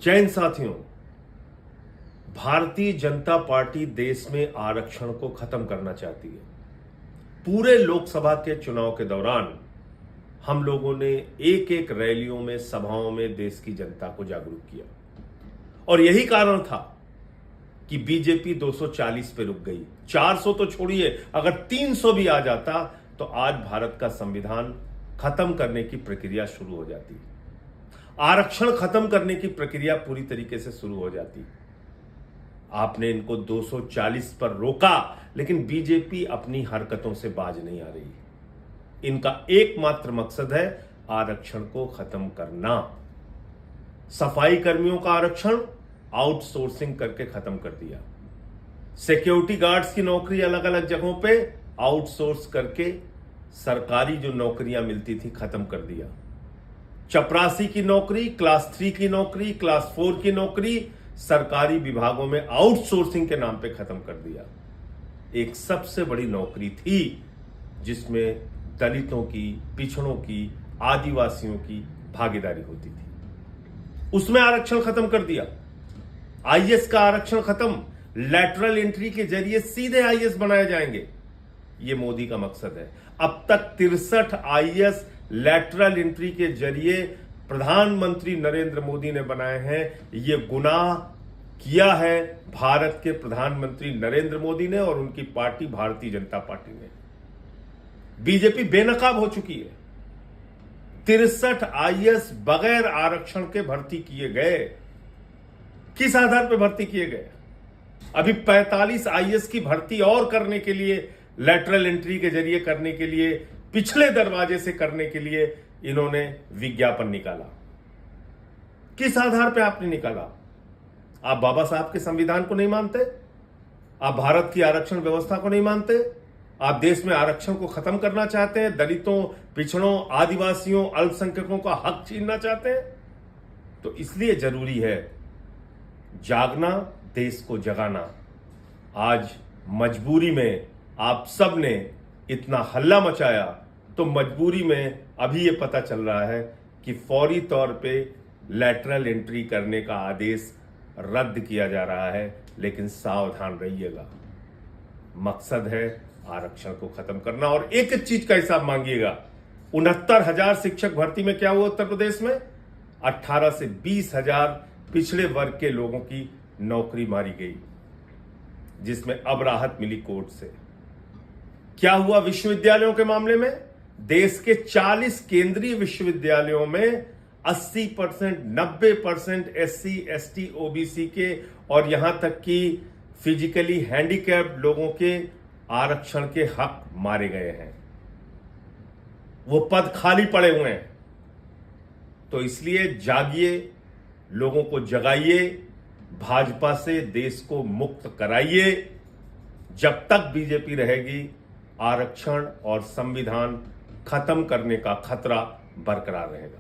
जैन साथियों, भारतीय जनता पार्टी देश में आरक्षण को खत्म करना चाहती है। पूरे लोकसभा के चुनाव के दौरान हम लोगों ने एक एक रैलियों में, सभाओं में देश की जनता को जागरूक किया और यही कारण था कि बीजेपी 240 पे रुक गई। 400 तो छोड़िए, अगर 300 भी आ जाता तो आज भारत का संविधान खत्म करने की प्रक्रिया शुरू हो जाती, आरक्षण खत्म करने की प्रक्रिया पूरी तरीके से शुरू हो जाती। आपने इनको 240 पर रोका, लेकिन बीजेपी अपनी हरकतों से बाज नहीं आ रही। इनका एकमात्र मकसद है आरक्षण को खत्म करना। सफाई कर्मियों का आरक्षण आउटसोर्सिंग करके खत्म कर दिया। सिक्योरिटी गार्ड्स की नौकरी अलग अलग जगहों पे आउटसोर्स करके सरकारी जो नौकरियां मिलती थी खत्म कर दिया। चपरासी की नौकरी, क्लास 3 की नौकरी, क्लास 4 की नौकरी सरकारी विभागों में आउटसोर्सिंग के नाम पे खत्म कर दिया। एक सबसे बड़ी नौकरी थी जिसमें दलितों की, पिछड़ों की, आदिवासियों की भागीदारी होती थी, उसमें आरक्षण खत्म कर दिया। आईएएस का आरक्षण खत्म, लैटरल एंट्री के जरिए सीधे आईएएस बनाए जाएंगे, यह मोदी का मकसद है। अब तक 63 आईएएस लैटरल एंट्री के जरिए प्रधानमंत्री नरेंद्र मोदी ने बनाए हैं। यह गुनाह किया है भारत के प्रधानमंत्री नरेंद्र मोदी ने और उनकी पार्टी भारतीय जनता पार्टी ने। बीजेपी बेनकाब हो चुकी है। 63 आईएएस बगैर आरक्षण के भर्ती किए गए। किस आधार पर भर्ती किए गए? अभी 45 आईएएस की भर्ती और करने के लिए, लैटरल एंट्री के जरिए करने के लिए, पिछले दरवाजे से करने के लिए इन्होंने विज्ञापन निकाला। किस आधार पर आपने निकाला? आप बाबा साहब के संविधान को नहीं मानते? आप भारत की आरक्षण व्यवस्था को नहीं मानते? आप देश में आरक्षण को खत्म करना चाहते हैं? दलितों, पिछड़ों, आदिवासियों, अल्पसंख्यकों का हक छीनना चाहते हैं? तो इसलिए जरूरी है जागना, देश को जगाना। आज मजबूरी में आप सब ने इतना हल्ला मचाया, तो मजबूरी में अभी ये पता चल रहा है कि फौरी तौर पे लैटरल एंट्री करने का आदेश रद्द किया जा रहा है। लेकिन सावधान रहिएगा, मकसद है आरक्षण को खत्म करना। और एक एक चीज का हिसाब मांगिएगा। 69,000 शिक्षक भर्ती में क्या हुआ उत्तर प्रदेश में? 18 से 20,000 पिछड़े वर्ग के लोगों की नौकरी मारी गई, जिसमें अब राहत मिली कोर्ट से। क्या हुआ विश्वविद्यालयों के मामले में? देश के 40 केंद्रीय विश्वविद्यालयों में 80%, 90% एससी, एसटी, ओबीसी के और यहां तक कि फिजिकली हैंडीकैप्ड लोगों के आरक्षण के हक मारे गए हैं। वो पद खाली पड़े हुए हैं। तो इसलिए जागिए, लोगों को जगाइए, भाजपा से देश को मुक्त कराइए। जब तक बीजेपी रहेगी, आरक्षण और संविधान खत्म करने का खतरा बरकरार रहेगा।